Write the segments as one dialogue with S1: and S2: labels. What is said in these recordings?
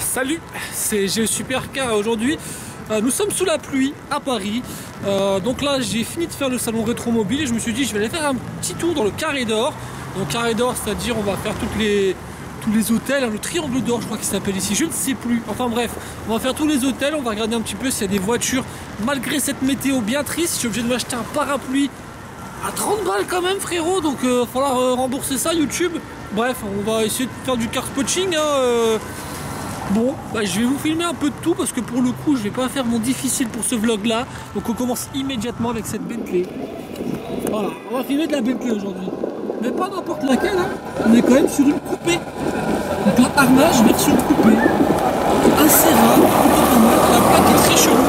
S1: Salut, c'est G Supercar. Aujourd'hui nous sommes sous la pluie à Paris. Donc là j'ai fini de faire le salon rétromobile et je me suis dit je vais aller faire un petit tour dans le Carré d'Or. Donc Carré d'Or, c'est à dire on va faire tous les hôtels, hein, le Triangle d'Or je crois qu'il s'appelle ici, je ne sais plus. Enfin bref, on va faire tous les hôtels, on va regarder un petit peu s'il y a des voitures. Malgré cette météo bien triste, je suis obligé de m'acheter un parapluie à 30 balles quand même frérot. Donc il va falloir rembourser ça YouTube. Bref, on va essayer de faire du car spotting hein, Bon, bah, je vais vous filmer un peu de tout parce que pour le coup je vais pas faire mon difficile pour ce vlog là. Donc on commence immédiatement avec cette Bentley. Voilà, on va filmer de la Bentley aujourd'hui. Mais pas n'importe laquelle, hein. On est quand même sur une coupée. Donc la Harnage version coupée. Assez rare, plutôt pas mal. La plaque est très chaude.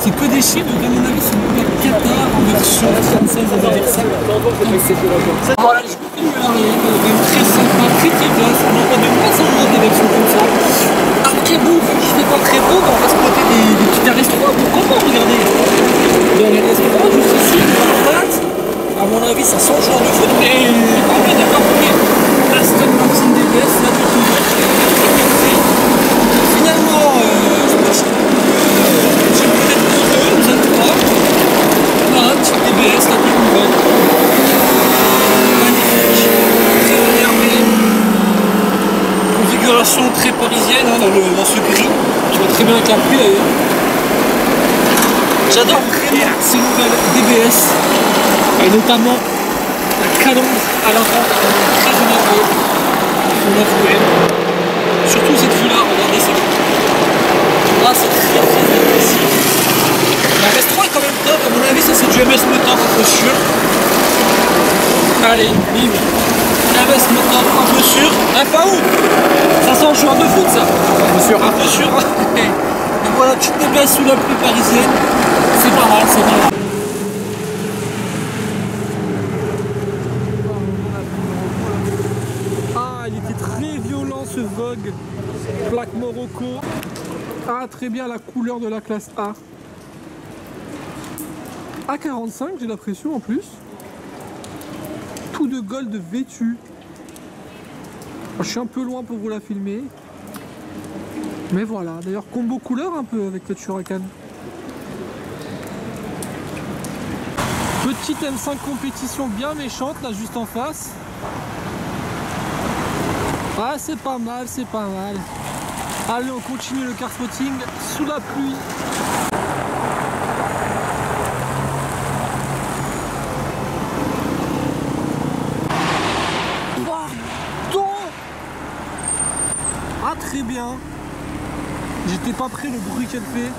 S1: C'est que des chiffres, donc à mon avis c'est une plaque Qatar en version 76 on va dire ça. Voilà, je vous filme l'arrière, quand même très sympa, très classe. On en voit de moins en moins des versions comme ça. Après bon, vu qu'il fait pas très beau, on va se poter des petits restaurants. Pourquoi pas, regardez. Dans les restaurants, juste ici, dans la plate, à mon avis ça sent le genre de foot. Et on va d'accord, ok. Aston Martin DBS, là tout ouvert. Finalement, je pense que j'ai peut-être nous a trois. Voilà, petite DBS, la toute nouvelle. Magnifique, très énervé. Configuration très parisienne hein, dans ce gris. Tu vois très bien avec la pluie d'ailleurs. J'adore vraiment ces nouvelles DBS. Et notamment la cadence à l'avant, très énervée. On a trouvé. Surtout cette vue-là, regardez, c'est bon. Là, c'est très agressif. La restaurant est quand même top, à mon avis, ça c'est du MS Motor, un peu sûr. Allez, bim. MS Motor, un peu sûr. Un pas où ça sent le joueur de foot, ça. Un peu sûr. Un peu sûr. Donc voilà, petite DBS sous la pluie parisienne. C'est pas mal, c'est pas mal. Ah, il était très violent ce Vogue. Plaque Morocco. Ah, très bien la couleur de la classe A. A45, j'ai l'impression en plus. Tout de gold vêtu. Je suis un peu loin pour vous la filmer. Mais voilà, d'ailleurs combo couleur un peu avec cette Huracan. Petite M5 compétition bien méchante là juste en face. Ah c'est pas mal, c'est pas mal. Allez, on continue le car spotting sous la pluie. Pardon. Ah très bien. J'étais pas prêt le bruit qu'elle fait.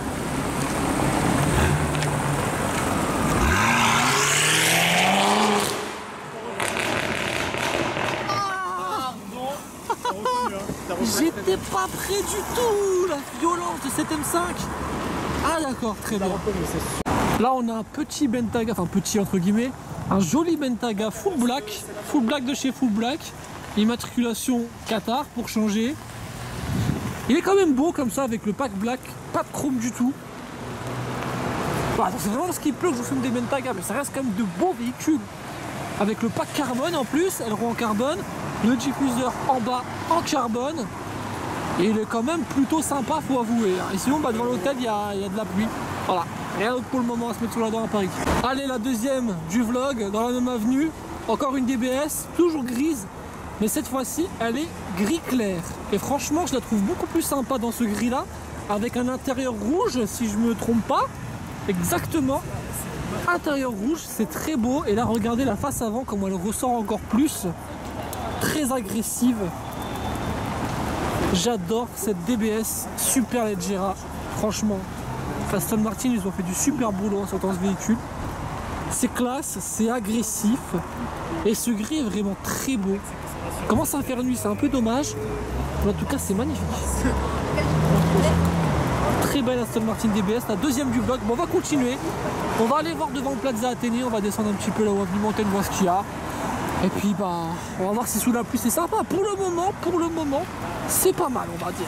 S1: J'étais pas prêt du tout, la violence de cette M5. Ah d'accord, très bien. Là on a un petit Bentayga, enfin petit entre guillemets, un joli Bentayga full black de chez Full Black, immatriculation Qatar pour changer. Il est quand même beau comme ça avec le pack black, pas de chrome du tout. Bah, c'est vraiment ce qui pleut que je vous filme des Bentayga, mais ça reste quand même de beaux véhicules. Avec le pack carbone en plus, aileron en carbone, le diffuseur en bas en carbone. Et il est quand même plutôt sympa, faut avouer. Et sinon, bah, devant l'hôtel, il y a de la pluie. Voilà, rien d'autre pour le moment à se mettre sous la dent à Paris. Allez, la deuxième du vlog, dans la même avenue. Encore une DBS, toujours grise. Mais cette fois-ci, elle est gris clair. Et franchement, je la trouve beaucoup plus sympa dans ce gris-là. Avec un intérieur rouge, si je me trompe pas. Exactement. Intérieur rouge, c'est très beau. Et là, regardez la face avant, comment elle ressort encore plus. Très agressive. J'adore cette DBS Super Leggera. Franchement, Aston Martin, ils ont fait du super boulot en sortant ce véhicule. C'est classe, c'est agressif. Et ce gris est vraiment très beau. Il commence à faire nuit, c'est un peu dommage. Mais en tout cas, c'est magnifique. Très belle Aston Martin DBS, la deuxième du vlog. Bon, on va continuer. On va aller voir devant Plaza Athénée. On va descendre un petit peu là où Avenue Montaigne, voir ce qu'il y a. Et puis bah on va voir si sous la pluie c'est sympa. Pour le moment, c'est pas mal on va dire.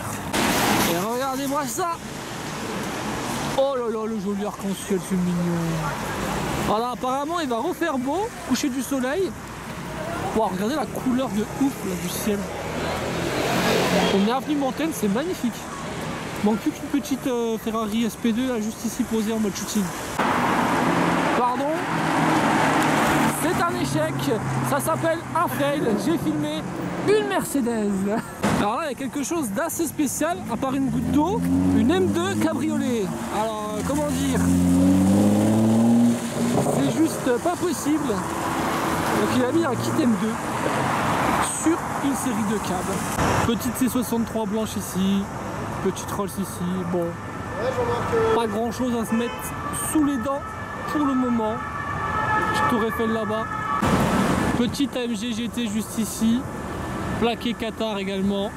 S1: Et regardez-moi ça. Oh là là, le joli arc-en-ciel, c'est mignon. Voilà, apparemment il va refaire beau, coucher du soleil. Wow, regardez la couleur de ouf là, du ciel. On est avenue Montaigne, c'est magnifique. Manque plus qu'une petite Ferrari SP2 là, juste ici posée en mode shooting. Pardon, c'est un échec, ça s'appelle un fail. J'ai filmé une Mercedes. Alors là il y a quelque chose d'assez spécial, à part une goutte d'eau, une M2 cabriolet. Alors comment dire, c'est juste pas possible. Donc il a mis un kit M2 sur une série de câbles. Petite C63 blanche ici, petite Rolls ici, bon. Pas grand chose à se mettre sous les dents pour le moment. Petite tour Eiffel là-bas. Petite AMG GT juste ici. Plaqué Qatar également.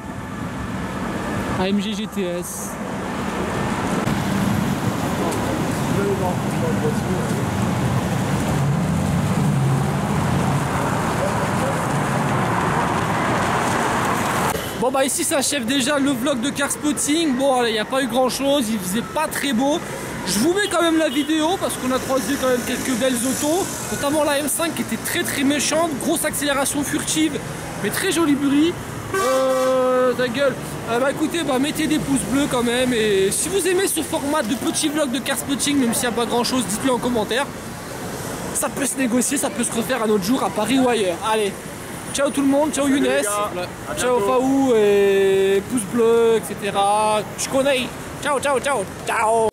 S1: AMG GTS. Bon bah ici s'achève déjà le vlog de Car Spotting. Bon il n'y a pas eu grand chose, il faisait pas très beau. Je vous mets quand même la vidéo parce qu'on a croisé quand même quelques belles autos, notamment la M5 qui était très méchante, grosse accélération furtive mais très joli bruit. Ta gueule. Bah écoutez, bah mettez des pouces bleus quand même, et si vous aimez ce format de petit vlog de Car Spotting, même s'il n'y a pas grand chose, dites-le en commentaire. Ça peut se négocier, ça peut se refaire un autre jour à Paris ou ailleurs. Allez, ciao tout le monde, ciao Younes, ciao Faou et pouce bleu, etc. Je connais. Ciao, ciao, ciao, ciao.